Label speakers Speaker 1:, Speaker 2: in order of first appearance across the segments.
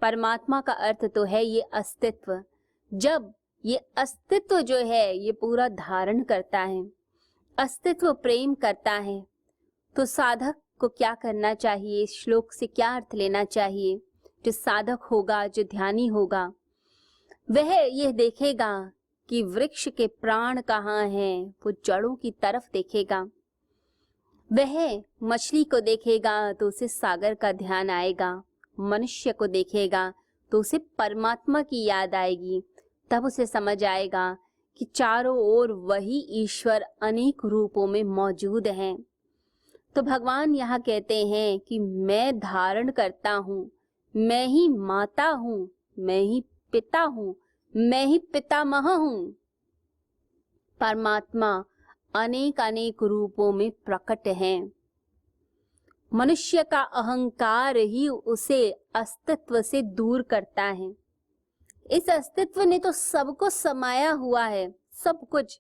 Speaker 1: परमात्मा का अर्थ तो है ये अस्तित्व। जब ये अस्तित्व जो है ये पूरा धारण करता है, अस्तित्व प्रेम करता है, तो साधक को क्या करना चाहिए, इस श्लोक से क्या अर्थ लेना चाहिए? जो साधक होगा, जो ध्यानी होगा, वह यह देखेगा कि वृक्ष के प्राण कहाँ हैं, वो जड़ों की तरफ देखेगा। वह मछली को देखेगा तो उसे सागर का ध्यान आएगा, मनुष्य को देखेगा तो उसे परमात्मा की याद आएगी। तब उसे समझ आएगा कि चारों ओर वही ईश्वर अनेक रूपों में मौजूद हैं। तो भगवान यहाँ कहते हैं कि मैं धारण करता हूँ, मैं ही माता हूँ, मैं ही पिता हूँ, मैं ही पितामह हूँ। परमात्मा अनेक अनेक रूपों में प्रकट हैं। मनुष्य का अहंकार ही उसे अस्तित्व से दूर करता है। इस अस्तित्व ने तो सबको समाया हुआ है, सब कुछ,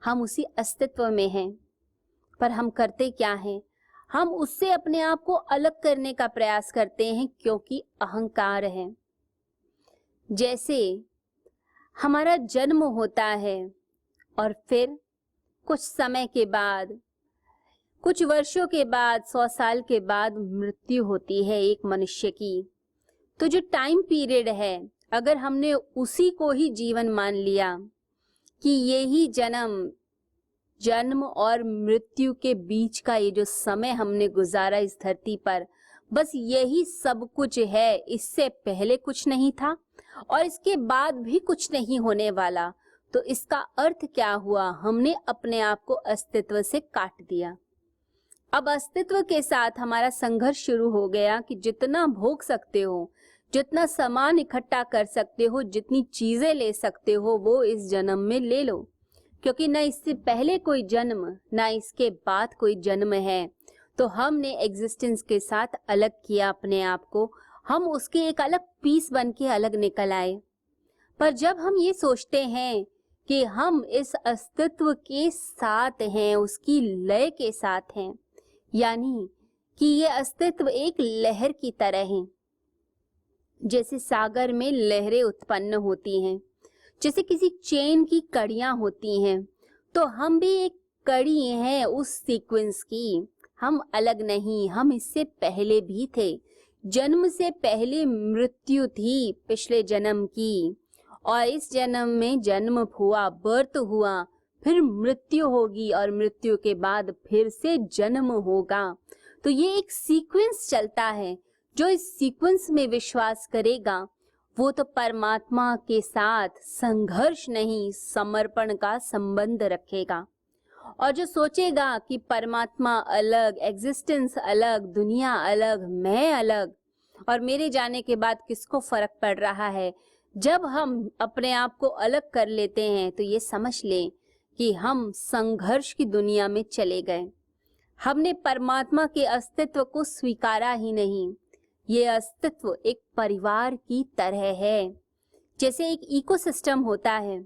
Speaker 1: हम उसी अस्तित्व में हैं। पर हम करते क्या हैं? हम उससे अपने आप को अलग करने का प्रयास करते हैं, क्योंकि अहंकार है। जैसे हमारा जन्म होता है और फिर कुछ समय के बाद, कुछ वर्षों के बाद, 100 साल के बाद मृत्यु होती है एक मनुष्य की। तो जो टाइम पीरियड है, अगर हमने उसी को ही जीवन मान लिया कि यही जन्म और मृत्यु के बीच का ये जो समय हमने गुजारा इस धरती पर, बस यही सब कुछ है, इससे पहले कुछ नहीं था और इसके बाद भी कुछ नहीं होने वाला, तो इसका अर्थ क्या हुआ? हमने अपने आप को अस्तित्व से काट दिया। अब अस्तित्व के साथ हमारा संघर्ष शुरू हो गया कि जितना भोग सकते हो, जितना सामान इकट्ठा कर सकते हो, जितनी चीजें ले सकते हो, वो इस जन्म में ले लो, क्योंकि न इससे पहले कोई जन्म, न इसके बाद कोई जन्म है। तो हमने एग्जिस्टेंस के साथ अलग किया अपने आप को, हम उसके एक अलग पीस बन के अलग निकल आए। पर जब हम ये सोचते हैं कि हम इस अस्तित्व के साथ हैं, उसकी लय के साथ हैं, यानी कि ये अस्तित्व एक लहर की तरह है। जैसे सागर में लहरें उत्पन्न होती हैं, जैसे किसी चेन की कड़ियां होती हैं, तो हम भी एक कड़ी हैं उस सीक्वेंस की। हम अलग नहीं, हम इससे पहले भी थे। जन्म से पहले मृत्यु थी पिछले जन्म की, और इस जन्म में जन्म हुआ, बर्थ हुआ, फिर मृत्यु होगी और मृत्यु के बाद फिर से जन्म होगा। तो ये एक सीक्वेंस चलता है। जो इस सीक्वेंस में विश्वास करेगा वो तो परमात्मा के साथ संघर्ष नहीं, समर्पण का संबंध रखेगा। और जो सोचेगा कि परमात्मा अलग, एग्जिस्टेंस अलग, दुनिया अलग, मैं अलग, और मेरे जाने के बाद किसको फर्क पड़ रहा है, जब हम अपने आप को अलग कर लेते हैं तो ये समझ लें कि हम संघर्ष की दुनिया में चले गए। हमने परमात्मा के अस्तित्व को स्वीकारा ही नहीं। ये अस्तित्व एक परिवार की तरह है। जैसे एक इकोसिस्टम होता है,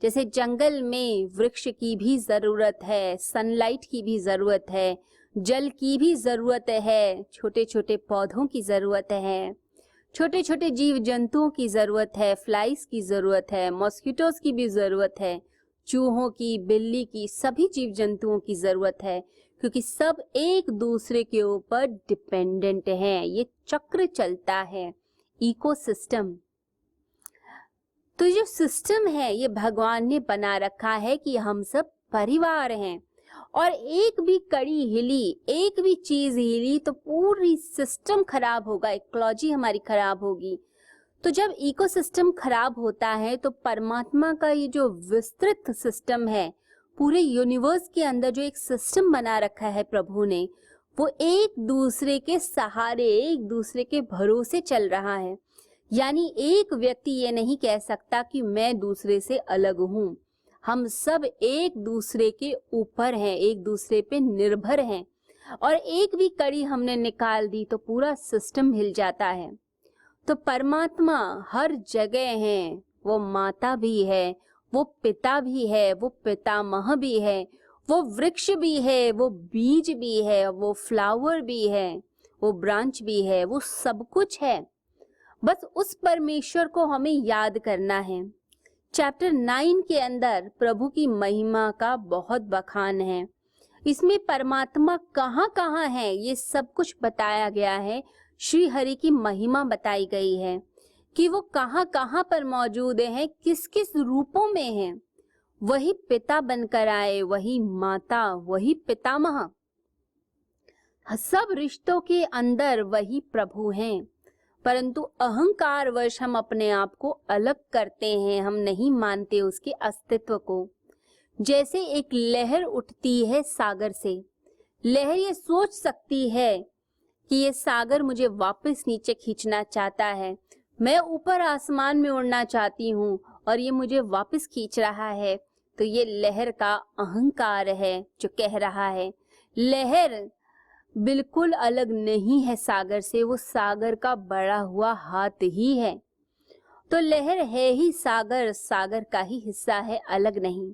Speaker 1: जैसे जंगल में वृक्ष की भी जरूरत है, सनलाइट की भी जरूरत है, जल की भी जरूरत है, छोटे छोटे पौधों की जरूरत है, छोटे छोटे जीव जंतुओं की जरूरत है, फ्लाइज की जरूरत है, मॉस्किटोज की भी जरूरत है, चूहों की, बिल्ली की, सभी जीव जंतुओं की जरूरत है, क्योंकि सब एक दूसरे के ऊपर डिपेंडेंट हैं। ये चक्र चलता है, इकोसिस्टम। तो जो सिस्टम है ये भगवान ने बना रखा है कि हम सब परिवार हैं, और एक भी कड़ी हिली, एक भी चीज हिली तो पूरी सिस्टम खराब होगा, इकोलॉजी हमारी खराब होगी। तो जब इकोसिस्टम खराब होता है तो परमात्मा का ये जो विस्तृत सिस्टम है, पूरे यूनिवर्स के अंदर जो एक सिस्टम बना रखा है प्रभु ने, वो एक दूसरे के सहारे, एक दूसरे के भरोसे चल रहा है। यानी एक व्यक्ति ये नहीं कह सकता कि मैं दूसरे से अलग हूँ। हम सब एक दूसरे के ऊपर हैं, एक दूसरे पे निर्भर हैं, और एक भी कड़ी हमने निकाल दी तो पूरा सिस्टम हिल जाता है। तो परमात्मा हर जगह है, वो माता भी है, वो पिता भी है, वो पितामह भी है, वो वृक्ष भी है, वो बीज भी है, वो फ्लावर भी है, वो ब्रांच भी है, वो सब कुछ है। बस उस परमेश्वर को हमें याद करना है। चैप्टर 9 के अंदर प्रभु की महिमा का बहुत बखान है। इसमें परमात्मा कहाँ कहाँ है ये सब कुछ बताया गया है। श्री हरि की महिमा बताई गई है कि वो कहाँ कहाँ पर मौजूद है, किस किस रूपों में है। वही पिता बनकर आए, वही माता, वही पितामह, सब रिश्तों के अंदर वही प्रभु हैं। परंतु अहंकार वश हम अपने आप को अलग करते हैं, हम नहीं मानते उसके अस्तित्व को। जैसे एक लहर उठती है सागर से, लहर ये सोच सकती है कि ये सागर मुझे वापस नीचे खींचना चाहता है, मैं ऊपर आसमान में उड़ना चाहती हूँ और ये मुझे वापस खींच रहा है। तो ये लहर का अहंकार है जो कह रहा है। लहर बिल्कुल अलग नहीं है सागर से, वो सागर का बढ़ा हुआ हाथ ही है। तो लहर है ही सागर, सागर का ही हिस्सा है, अलग नहीं।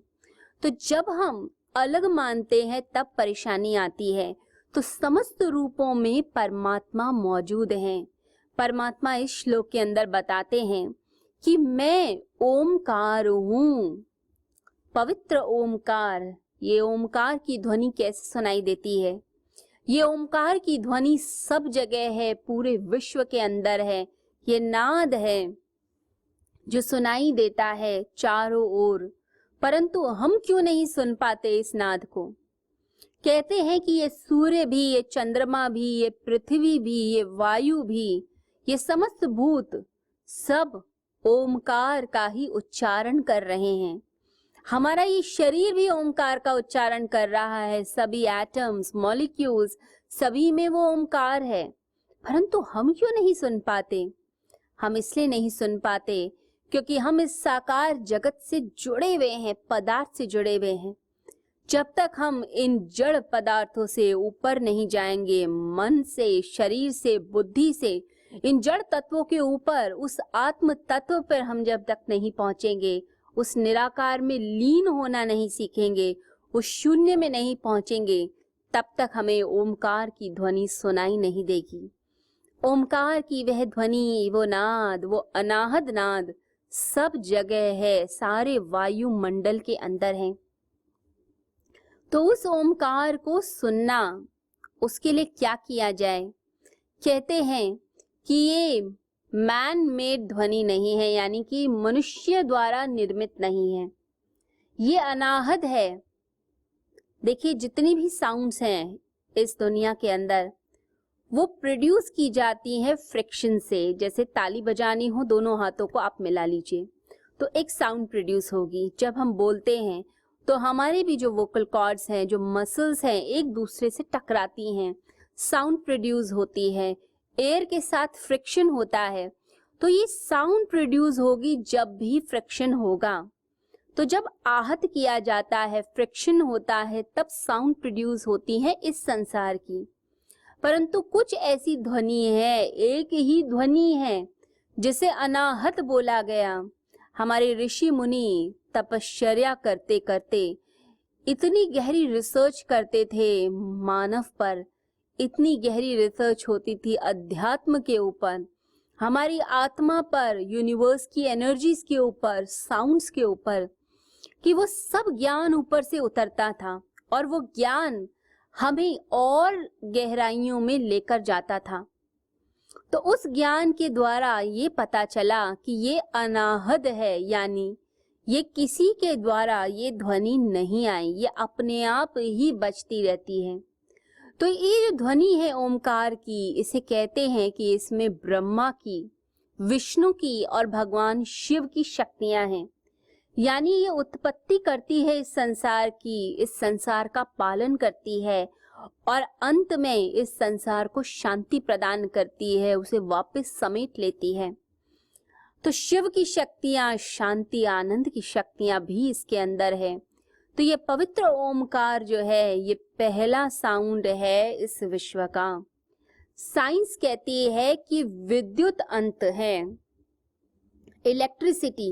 Speaker 1: तो जब हम अलग मानते हैं तब परेशानी आती है। तो समस्त रूपों में परमात्मा मौजूद हैं। परमात्मा इस श्लोक के अंदर बताते हैं कि मैं ओमकार हूँ, पवित्र ओमकार। ये ओमकार की ध्वनि कैसे सुनाई देती है? ये ओमकार की ध्वनि सब जगह है, पूरे विश्व के अंदर है। ये नाद है जो सुनाई देता है चारों ओर, परंतु हम क्यों नहीं सुन पाते इस नाद को? कहते हैं कि ये सूर्य भी, ये चंद्रमा भी, ये पृथ्वी भी, ये वायु भी, ये समस्त भूत सब ओमकार का ही उच्चारण कर रहे हैं। हमारा ये शरीर भी ओमकार का उच्चारण कर रहा है। सभी एटम्स, मॉलिक्यूल्स, सभी में वो ओमकार है। परंतु हम क्यों नहीं सुन पाते? हम इसलिए नहीं सुन पाते क्योंकि हम इस साकार जगत से जुड़े हुए हैं, पदार्थ से जुड़े हुए हैं। जब तक हम इन जड़ पदार्थों से ऊपर नहीं जाएंगे, मन से, शरीर से, बुद्धि से, इन जड़ तत्वों के ऊपर उस आत्म तत्व पर हम जब तक नहीं पहुंचेंगे, उस निराकार में लीन होना नहीं सीखेंगे, उस शून्य में नहीं पहुंचेंगे, तब तक हमें ओमकार की ध्वनि सुनाई नहीं देगी। ओमकार की वह ध्वनि, वो नाद, वो अनाहद नाद सब जगह है, सारे वायुमंडल के अंदर है। तो उस ओमकार को सुनना, उसके लिए क्या किया जाए? कहते हैं कि ये मैन मेड ध्वनि नहीं है, यानी कि मनुष्य द्वारा निर्मित नहीं है, ये अनाहद है। देखिए जितनी भी साउंड्स हैं इस दुनिया के अंदर, वो प्रोड्यूस की जाती है फ्रिक्शन से। जैसे ताली बजानी हो, दोनों हाथों को आप मिला लीजिए तो एक साउंड प्रोड्यूस होगी। जब हम बोलते हैं तो हमारे भी जो वोकल कॉर्ड्स हैं, जो मसल्स हैं, एक दूसरे से टकराती हैं, साउंड प्रोड्यूस होती है, एयर के साथ फ्रिक्शन होता है। तो ये साउंड प्रोड्यूस होगी जब भी फ्रिक्शन होगा। तो जब आहत किया जाता है, फ्रिक्शन होता है, तब साउंड प्रोड्यूस होती है इस संसार की। परंतु कुछ ऐसी ध्वनि है, एक ही ध्वनि है जिसे अनाहत बोला गया। हमारे ऋषि मुनि तपश्चर्या करते करते इतनी गहरी रिसर्च करते थे मानव पर, इतनी गहरी रिसर्च होती थी अध्यात्म के ऊपर, हमारी आत्मा पर, यूनिवर्स की एनर्जीज के ऊपर, साउंड्स के ऊपर, कि वो सब ज्ञान ऊपर से उतरता था और वो ज्ञान हमें और गहराइयों में लेकर जाता था। तो उस ज्ञान के द्वारा ये पता चला कि ये अनाहद है, यानी ये किसी के द्वारा ये ध्वनि नहीं आई, ये अपने आप ही बजती रहती है। तो ये जो ध्वनि है ओमकार की, इसे कहते हैं कि इसमें ब्रह्मा की, विष्णु की और भगवान शिव की शक्तियां हैं। यानी ये उत्पत्ति करती है इस संसार की, इस संसार का पालन करती है और अंत में इस संसार को शांति प्रदान करती है, उसे वापस समेट लेती है। तो शिव की शक्तियां, शांति आनंद की शक्तियां भी इसके अंदर है। तो ये पवित्र ओमकार जो है, ये पहला साउंड है इस विश्व का। साइंस कहती है कि विद्युत अंत है, इलेक्ट्रिसिटी।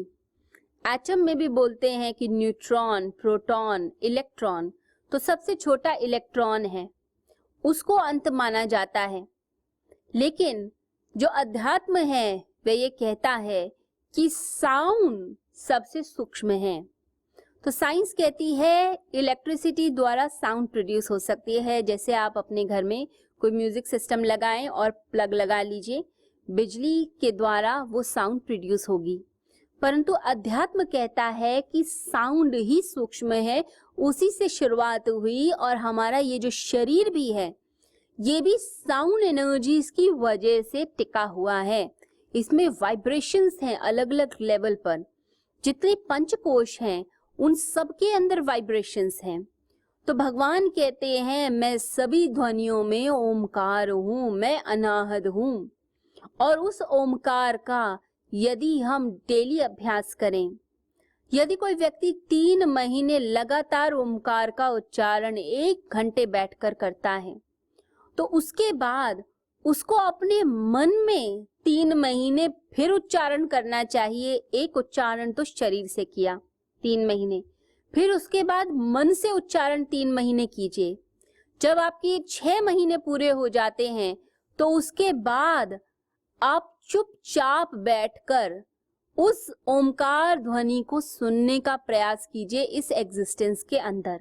Speaker 1: एटम में भी बोलते हैं कि न्यूट्रॉन, प्रोटॉन, इलेक्ट्रॉन। तो सबसे छोटा इलेक्ट्रॉन है, उसको अंत माना जाता है। लेकिन जो अध्यात्म है, वह ये कहता है कि साउंड सबसे सूक्ष्म है। तो साइंस कहती है इलेक्ट्रिसिटी द्वारा साउंड प्रोड्यूस हो सकती है। जैसे आप अपने घर में कोई म्यूजिक सिस्टम लगाएं और प्लग लगा लीजिए, बिजली के द्वारा वो साउंड प्रोड्यूस होगी। परंतु अध्यात्म कहता है कि साउंड ही सूक्ष्म है, उसी से शुरुआत हुई और हमारा ये जो शरीर भी है ये भी साउंड एनर्जीज की वजह से टिका हुआ है। इसमें वाइब्रेशंस हैं अलग अलग लेवल पर। जितने पंचकोश हैं उन सब के अंदर वाइब्रेशंस हैं। तो भगवान कहते हैं मैं सभी ध्वनियों में ओमकार हूँ, मैं अनाहद हूँ। और उस ओमकार का यदि हम डेली अभ्यास करें, यदि कोई व्यक्ति 3 महीने लगातार ओमकार का उच्चारण 1 घंटे बैठकर करता है, तो उसके बाद उसको अपने मन में 3 महीने फिर उच्चारण करना चाहिए। एक उच्चारण तो शरीर से किया 3 महीने, फिर उसके बाद मन से उच्चारण 3 महीने कीजिए। जब आपके 6 महीने पूरे हो जाते हैं तो उसके बाद आप चुपचाप बैठकर उस ओमकार ध्वनि को सुनने का प्रयास कीजिए इस एग्जिस्टेंस के अंदर।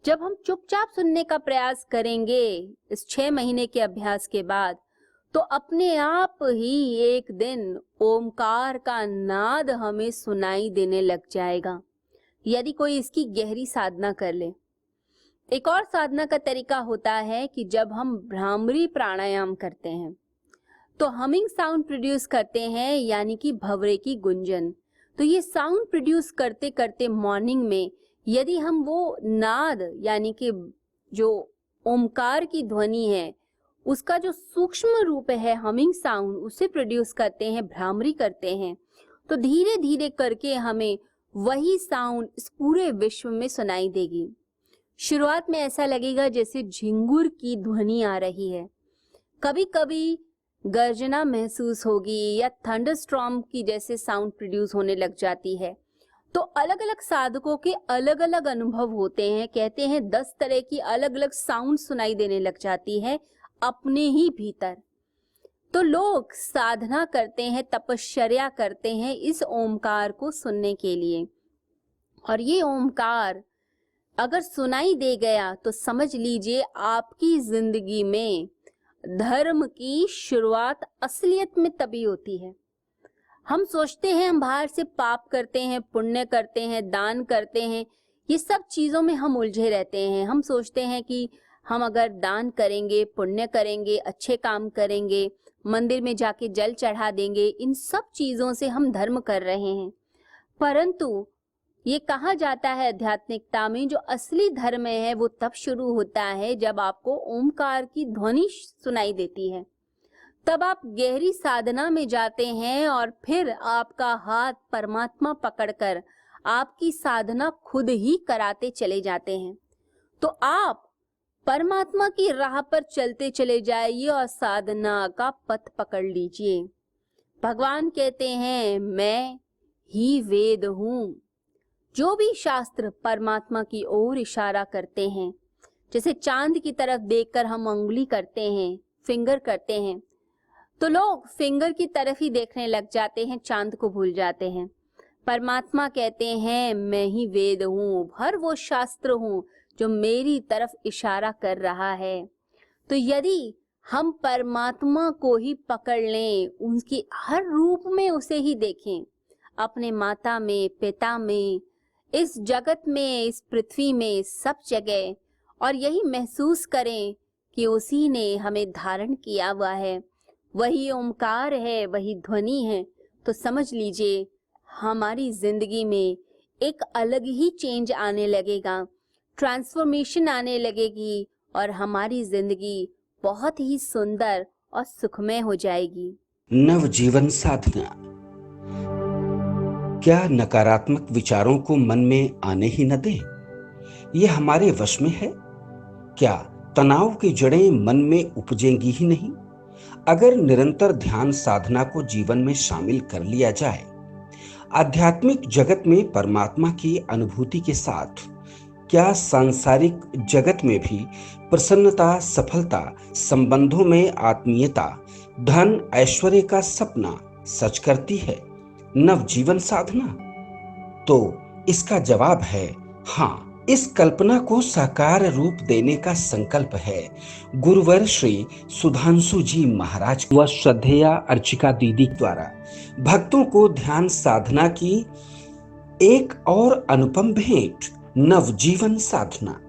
Speaker 1: जब हम चुपचाप सुनने का प्रयास करेंगे इस 6 महीने के अभ्यास के बाद, तो अपने आप ही एक दिन ओमकार का नाद हमें सुनाई देने लग जाएगा, यदि कोई इसकी गहरी साधना कर ले। एक और साधना का तरीका होता है कि जब हम भ्रामरी प्राणायाम करते हैं तो हमिंग साउंड प्रोड्यूस करते हैं, यानी कि भंवरे की गुंजन। तो ये साउंड प्रोड्यूस करते करते मॉर्निंग में यदि हम वो नाद यानी कि जो ओमकार की ध्वनि है उसका जो सूक्ष्म रूप है हमिंग साउंड, उसे प्रोड्यूस करते हैं, भ्रामरी करते हैं, तो धीरे धीरे करके हमें वही साउंड इस पूरे विश्व में सुनाई देगी। शुरुआत में ऐसा लगेगा जैसे झिंगुर की ध्वनि आ रही है, कभी कभी गर्जना महसूस होगी या थंडरस्टॉर्म की जैसे साउंड प्रोड्यूस होने लग जाती है। तो अलग अलग साधकों के अलग अलग अनुभव होते हैं। कहते हैं 10 तरह की अलग अलग साउंड सुनाई देने लग जाती है अपने ही भीतर। तो लोग साधना करते हैं, तपश्चर्या करते हैं इस ओमकार को सुनने के लिए। और ये ओमकार अगर सुनाई दे गया तो समझ लीजिए आपकी जिंदगी में धर्म की शुरुआत असलियत में तभी होती है। हम सोचते हैं हम बाहर से पाप करते हैं, पुण्य करते हैं, दान करते हैं, ये सब चीजों में हम उलझे रहते हैं। हम सोचते हैं कि हम अगर दान करेंगे, पुण्य करेंगे, अच्छे काम करेंगे, मंदिर में जाके जल चढ़ा देंगे, इन सब चीजों से हम धर्म कर रहे हैं। परंतु ये कहा जाता है आध्यात्मिकता में जो असली धर्म है वो तब शुरू होता है जब आपको ओमकार की ध्वनि सुनाई देती है। तब आप गहरी साधना में जाते हैं और फिर आपका हाथ परमात्मा पकड़कर आपकी साधना खुद ही कराते चले जाते हैं। तो आप परमात्मा की राह पर चलते चले जाइए और साधना का पथ पकड़ लीजिए। भगवान कहते हैं मैं ही वेद हूँ। जो भी शास्त्र परमात्मा की ओर इशारा करते हैं, जैसे चांद की तरफ देखकर हम अंगुली करते हैं, फिंगर करते हैं, तो लोग फिंगर की तरफ ही देखने लग जाते हैं, चांद को भूल जाते हैं। परमात्मा कहते हैं मैं ही वेद हूँ, हर वो शास्त्र हूँ जो मेरी तरफ इशारा कर रहा है। तो यदि हम परमात्मा को ही पकड़ लें, उनकी हर रूप में उसे ही देखें, अपने माता में, पिता में, इस जगत में, इस पृथ्वी में, सब जगह, और यही महसूस करें कि उसी ने हमें धारण किया हुआ है, वही ओमकार है, वही ध्वनि है, तो समझ लीजिए हमारी जिंदगी में एक अलग ही चेंज आने लगेगा, ट्रांसफॉर्मेशन आने लगेगी और हमारी जिंदगी बहुत ही सुंदर और सुखमय हो जाएगी।
Speaker 2: नवजीवन साधना। क्या नकारात्मक विचारों को मन में आने ही न दें? ये हमारे वश में है? क्या तनाव की जड़ें मन में उपजेंगी ही नहीं अगर निरंतर ध्यान साधना को जीवन में शामिल कर लिया जाए? आध्यात्मिक जगत में परमात्मा की अनुभूति के साथ क्या सांसारिक जगत में भी प्रसन्नता, सफलता, संबंधों में आत्मीयता, धन ऐश्वर्य का सपना सच करती है नवजीवन साधना? तो इसका जवाब है हाँ। इस कल्पना को साकार रूप देने का संकल्प है गुरुवर श्री सुधांशु जी महाराज व श्रद्धेया अर्चिका दीदी द्वारा भक्तों को ध्यान साधना की एक और अनुपम भेंट, नवजीवन साधना।